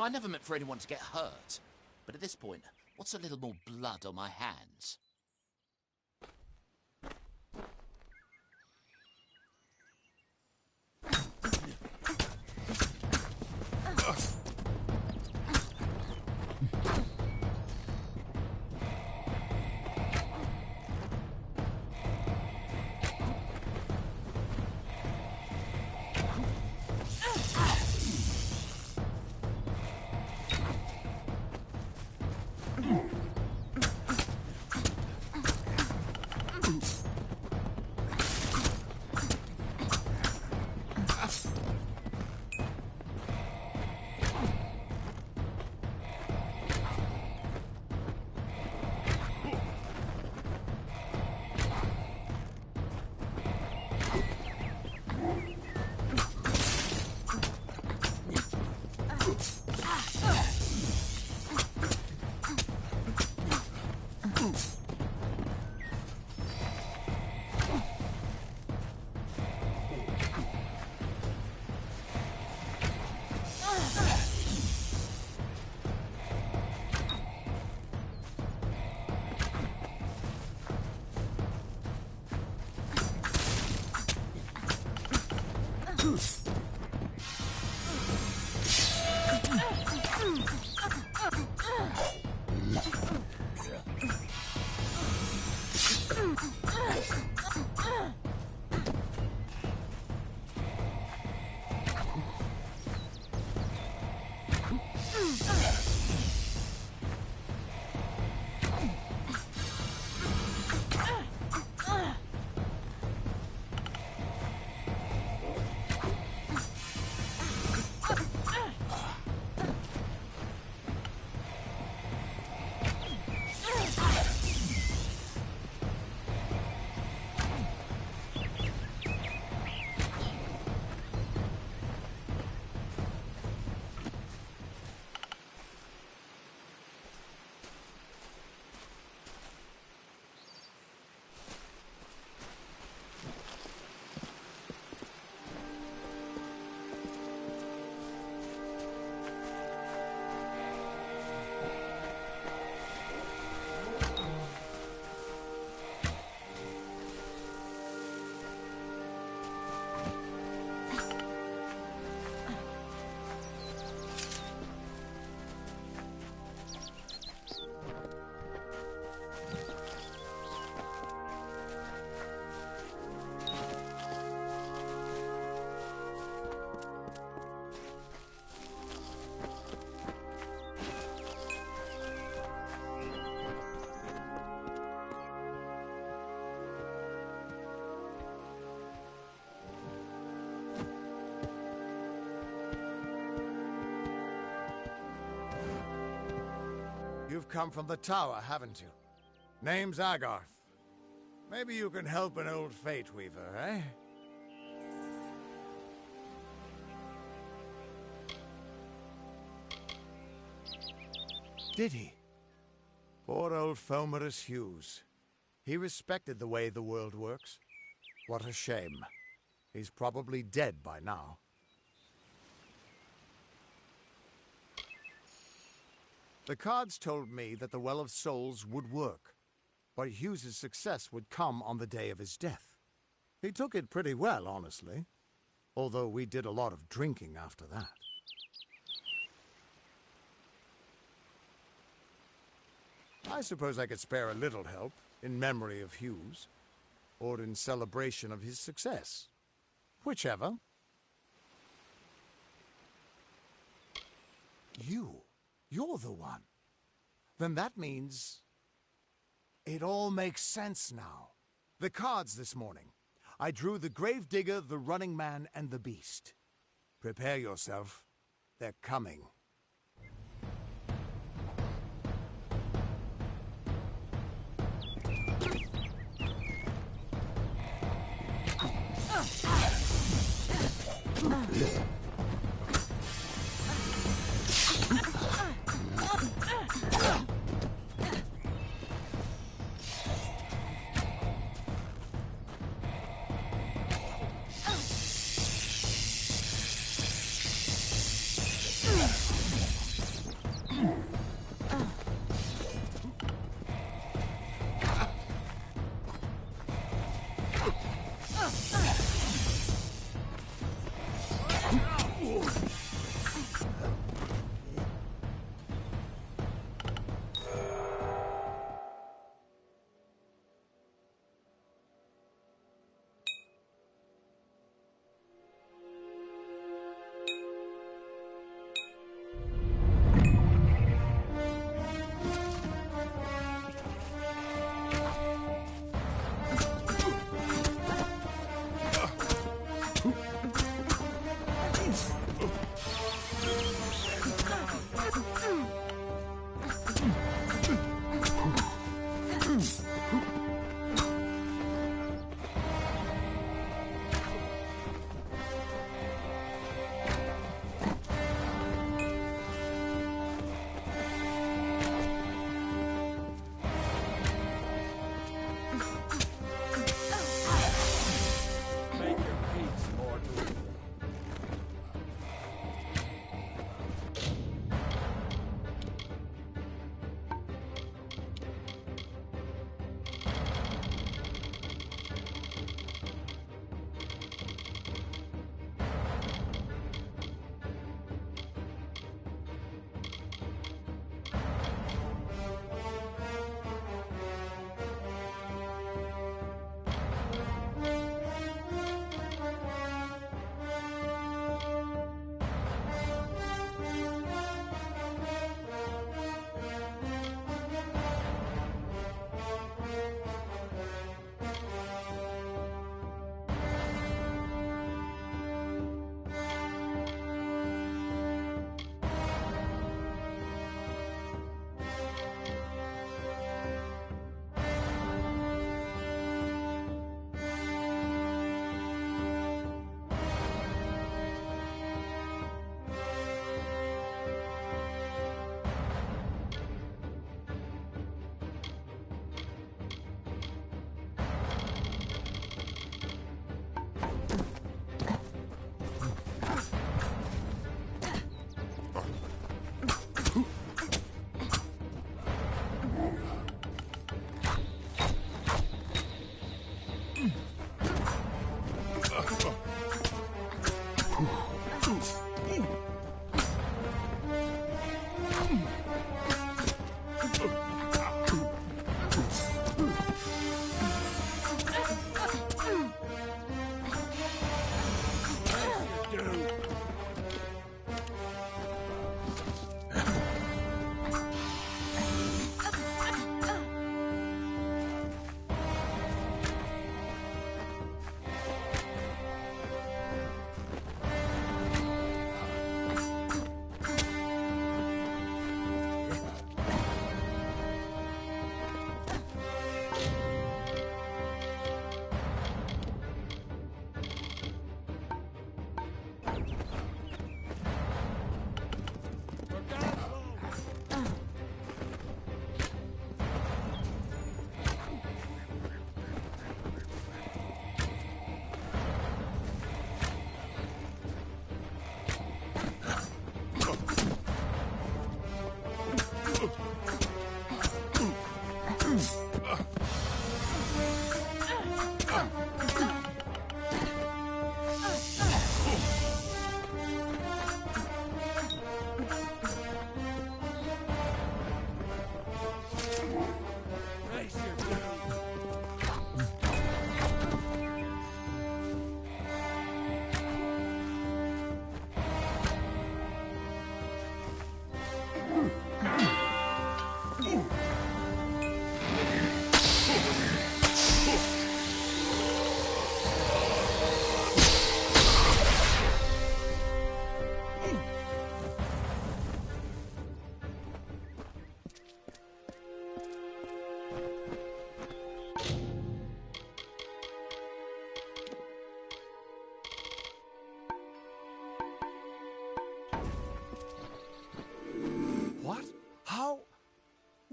I never meant for anyone to get hurt. But at this point, what's a little more blood on my hands? You've come from the tower, haven't you? Name's Agarth. Maybe you can help an old Fate Weaver, eh? Did he? Poor old Fomerus Hughes. He respected the way the world works. What a shame. He's probably dead by now. The cards told me that the Well of Souls would work, but Hughes's success would come on the day of his death. He took it pretty well, honestly, although we did a lot of drinking after that. I suppose I could spare a little help in memory of Hughes, or in celebration of his success. Whichever. You're the one. Then that means... it all makes sense now. The cards this morning. I drew the Gravedigger, the Running Man, and the Beast. Prepare yourself. They're coming.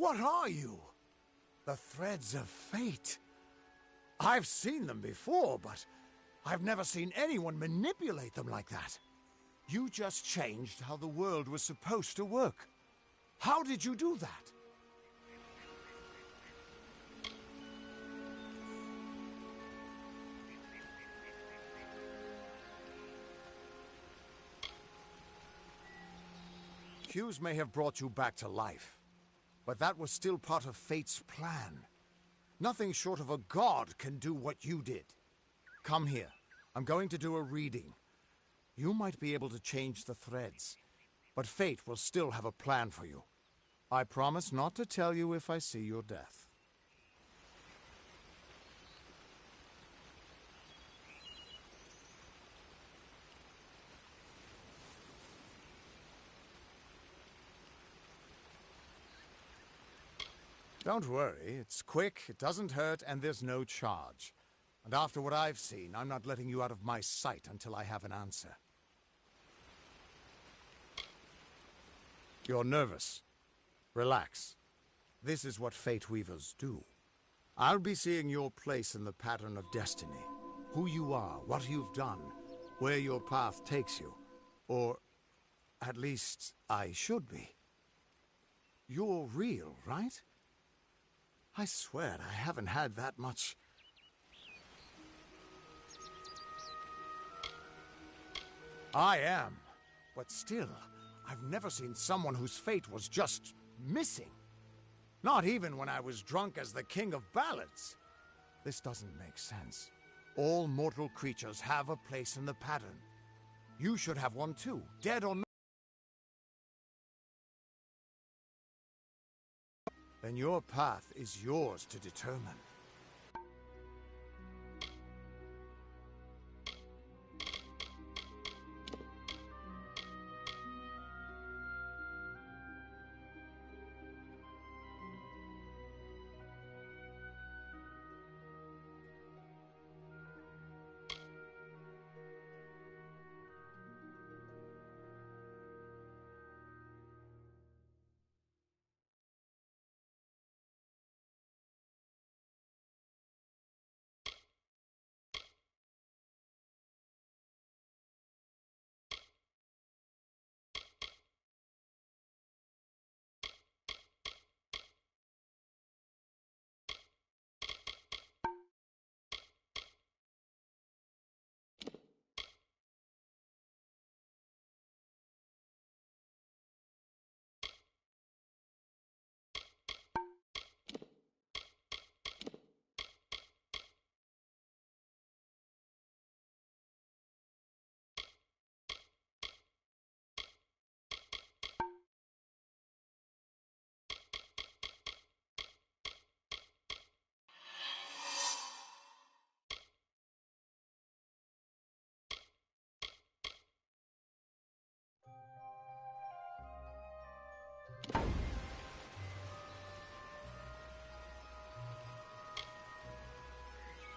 What are you? The threads of fate. I've seen them before, but I've never seen anyone manipulate them like that. You just changed how the world was supposed to work. How did you do that? Hughes may have brought you back to life, but that was still part of fate's plan. Nothing short of a god can do what you did. Come here. I'm going to do a reading. You might be able to change the threads, but fate will still have a plan for you. I promise not to tell you if I see your death. Don't worry, it's quick, it doesn't hurt, and there's no charge. And after what I've seen, I'm not letting you out of my sight until I have an answer. You're nervous. Relax. This is what Fate Weavers do. I'll be seeing your place in the pattern of destiny. Who you are, what you've done, where your path takes you. Or, at least, I should be. You're real, right? I swear I haven't had that much... I am. But still, I've never seen someone whose fate was just missing. Not even when I was drunk as the king of ballads. This doesn't make sense. All mortal creatures have a place in the pattern. You should have one too, dead or not. Then your path is yours to determine.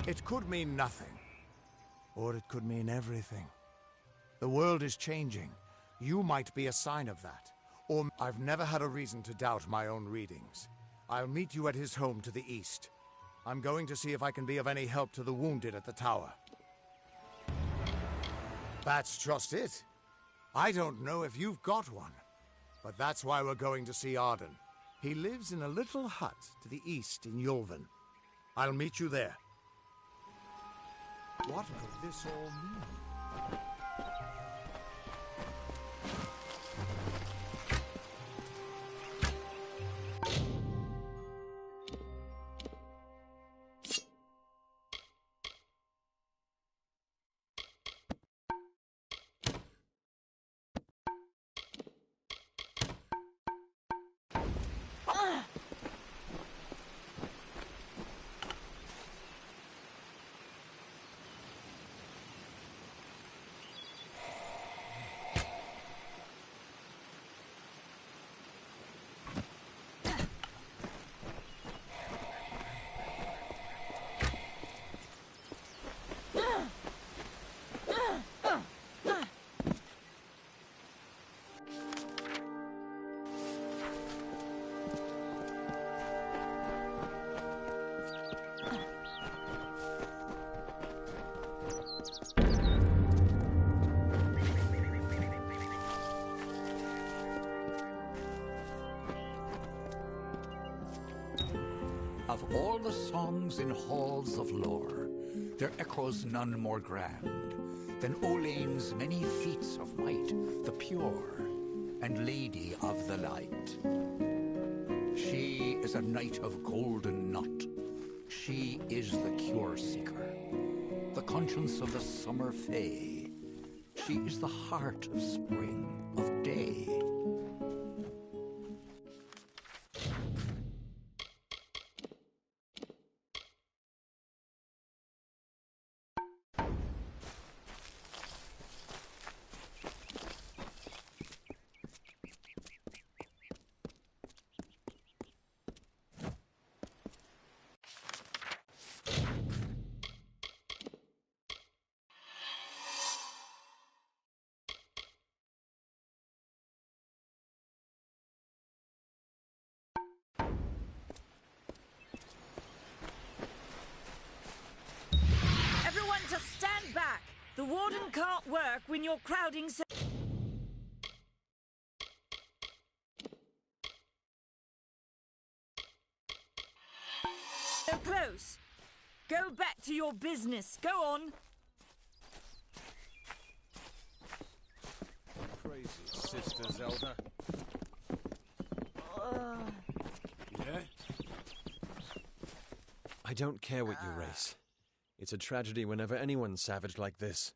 It could mean nothing, or it could mean everything. The world is changing. You might be a sign of that. Or I've never had a reason to doubt my own readings. I'll meet you at his home to the east. I'm going to see if I can be of any help to the wounded at the tower. That's just it. I don't know if you've got one, but that's why we're going to see Arden. He lives in a little hut to the east in Yulven. I'll meet you there. What could this all mean? Of all the songs in halls of lore, there echoes none more grand than Olane's many feats of might, the pure and lady of the light. She is a knight of golden knot. She is the cure seeker, the conscience of the summer fae. She is the heart of spring, of day. The warden can't work when you're crowding so close. Go back to your business. Go on. Crazy sister, Zelda. Yeah? I don't care what you race. It's a tragedy whenever anyone's savage like this.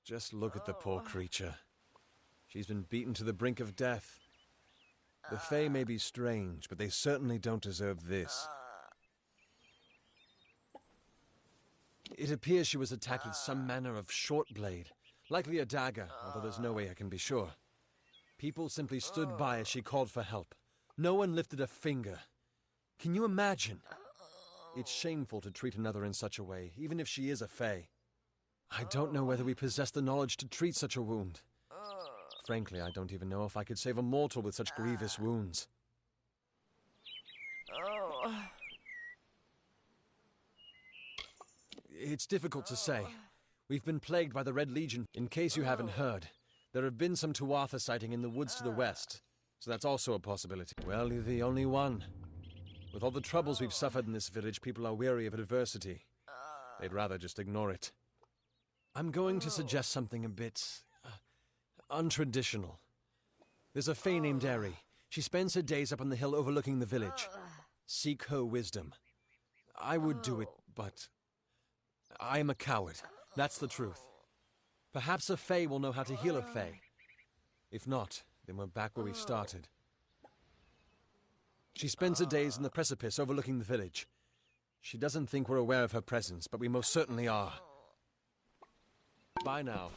Just look at the poor creature. She's been beaten to the brink of death. The Fae may be strange, but they certainly don't deserve this. It appears she was attacked with some manner of short blade, likely a dagger, although there's no way I can be sure. People simply stood by as she called for help. No one lifted a finger. Can you imagine? It's shameful to treat another in such a way, even if she is a Fae. I don't know whether we possess the knowledge to treat such a wound. Frankly, I don't even know if I could save a mortal with such grievous wounds. It's difficult to say. We've been plagued by the Red Legion. In case you haven't heard, there have been some Tuatha sighting in the woods to the west, so that's also a possibility. Well, you're the only one. With all the troubles we've suffered in this village, people are weary of adversity. They'd rather just ignore it. I'm going to suggest something a bit untraditional. There's a Fae named Eri. She spends her days up on the hill overlooking the village. Seek her wisdom. I would do it, but I am a coward. That's the truth. Perhaps a Fae will know how to heal a Fae. If not, then we're back where we started. She spends her days on the precipice overlooking the village. She doesn't think we're aware of her presence, but we most certainly are. Bye now.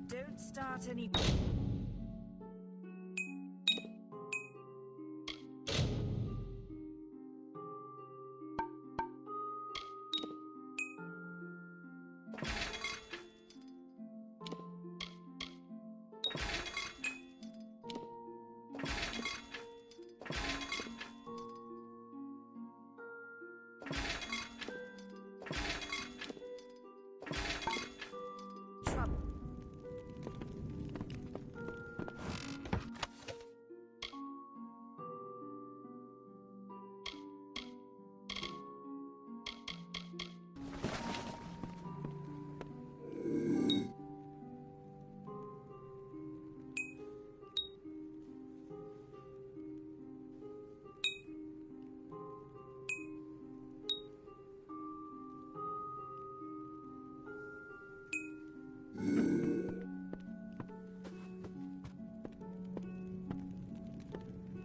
Don't start any... trouble.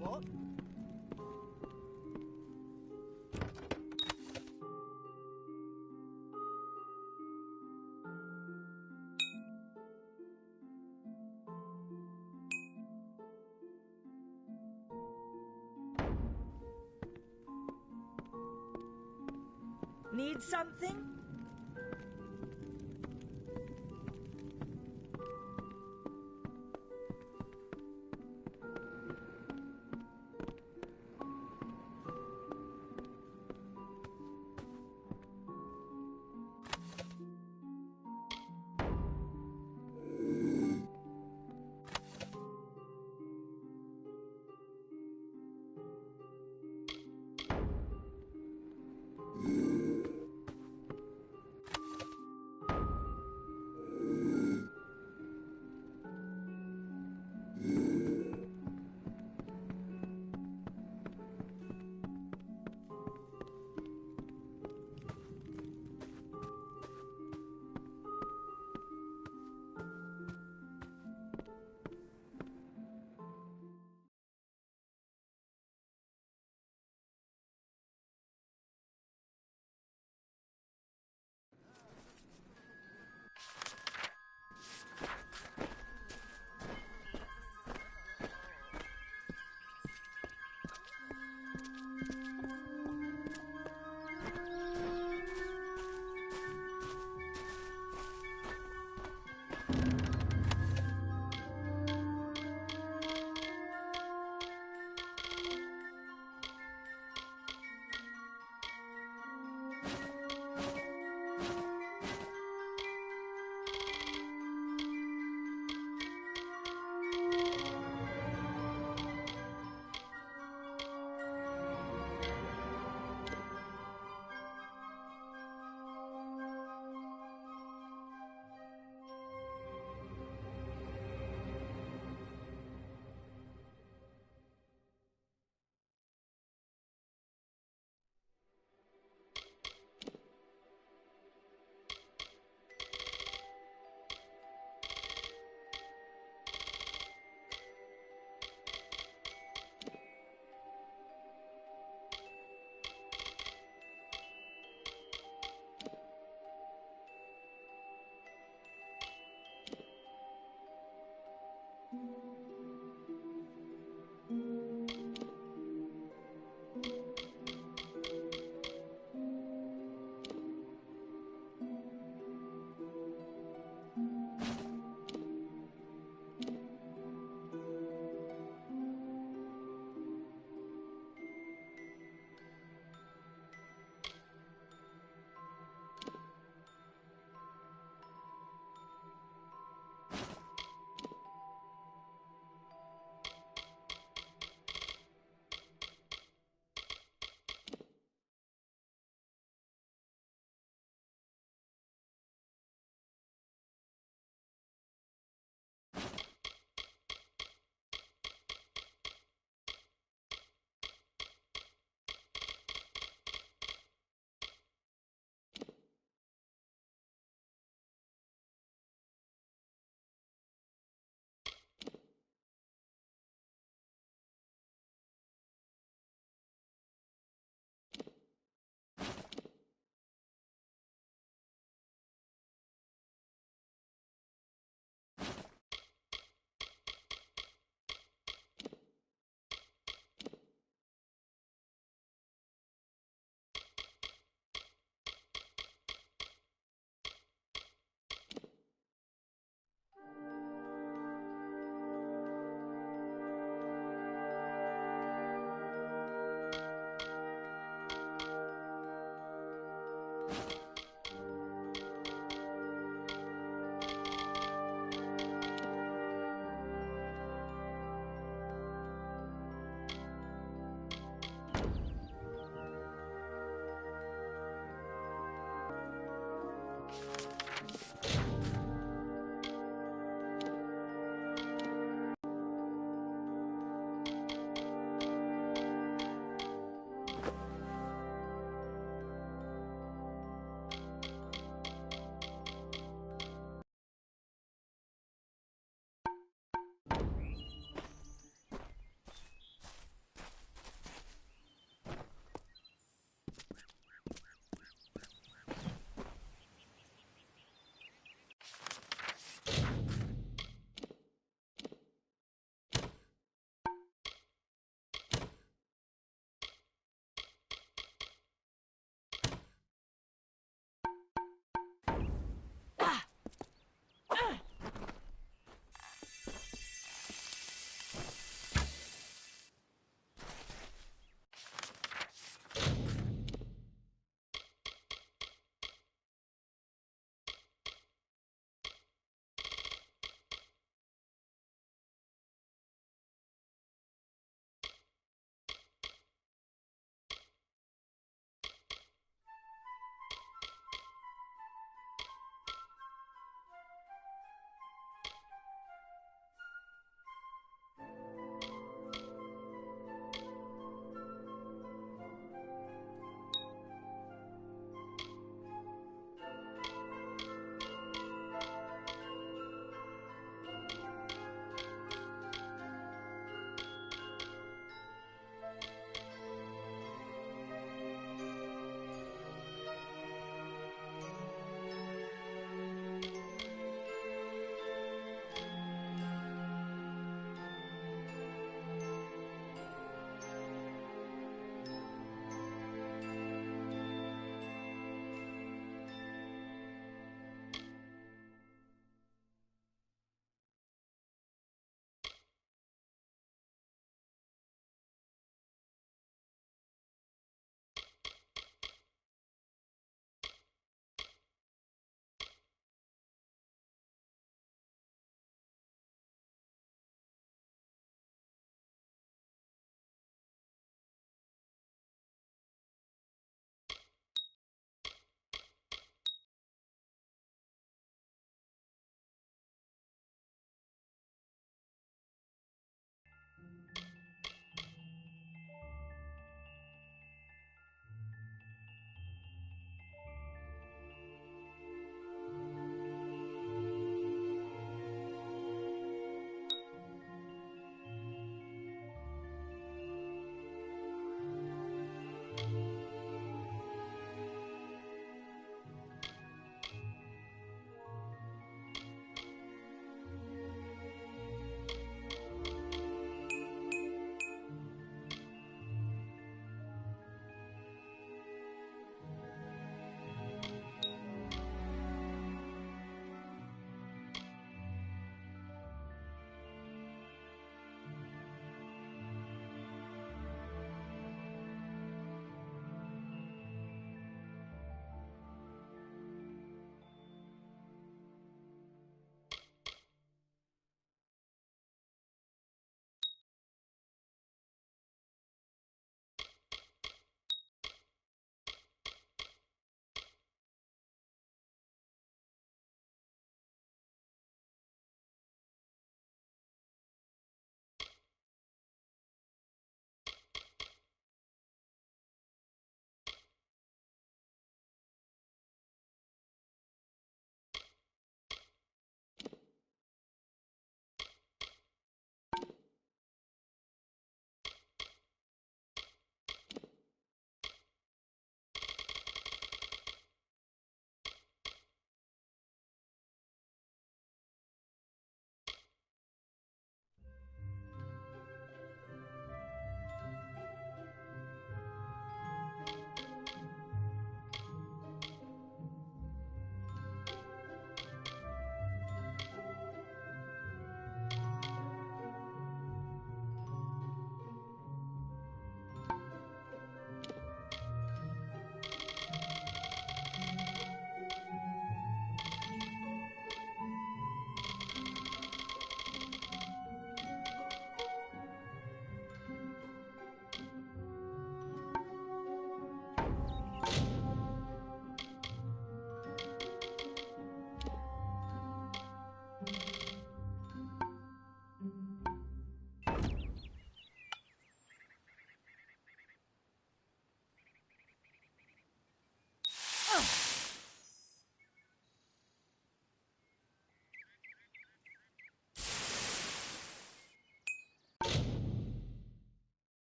What? Need something?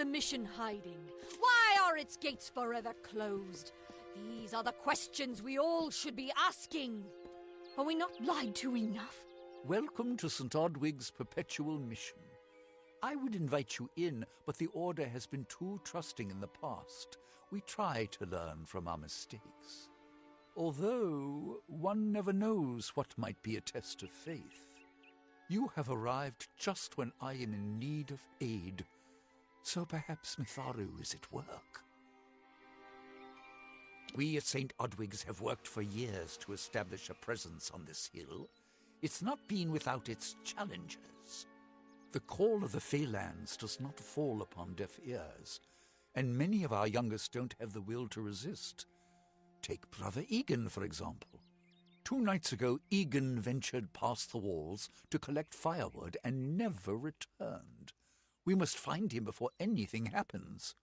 the mission hiding? Why are its gates forever closed? These are the questions we all should be asking. Are we not lied to enough? Welcome to St. Odwig's perpetual mission. I would invite you in, but the Order has been too trusting in the past. We try to learn from our mistakes. Although, one never knows what might be a test of faith. You have arrived just when I am in need of aid, so perhaps Mitharu is at work. We at St. Odwig's have worked for years to establish a presence on this hill. It's not been without its challenges. The call of the Phalanx does not fall upon deaf ears, and many of our youngest don't have the will to resist. Take Brother Egan, for example. 2 nights ago, Egan ventured past the walls to collect firewood and never returned. We must find him before anything happens.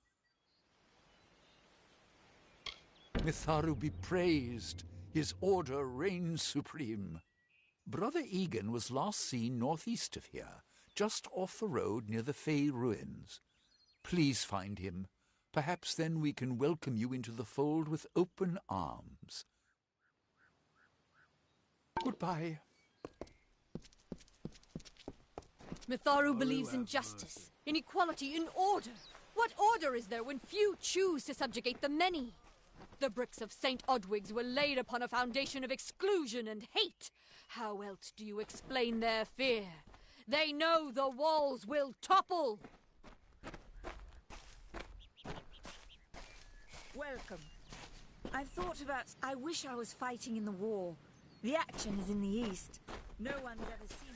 Mitharu be praised. His order reigns supreme. Brother Egan was last seen northeast of here, just off the road near the Fey ruins. Please find him. Perhaps then we can welcome you into the fold with open arms. Goodbye. Mitharu believes in justice, in equality, in order. What order is there when few choose to subjugate the many? The bricks of St. Odwig's were laid upon a foundation of exclusion and hate. How else do you explain their fear? They know the walls will topple. Welcome. I've thought about... I wish I was fighting in the war. The action is in the east. No one's ever seen...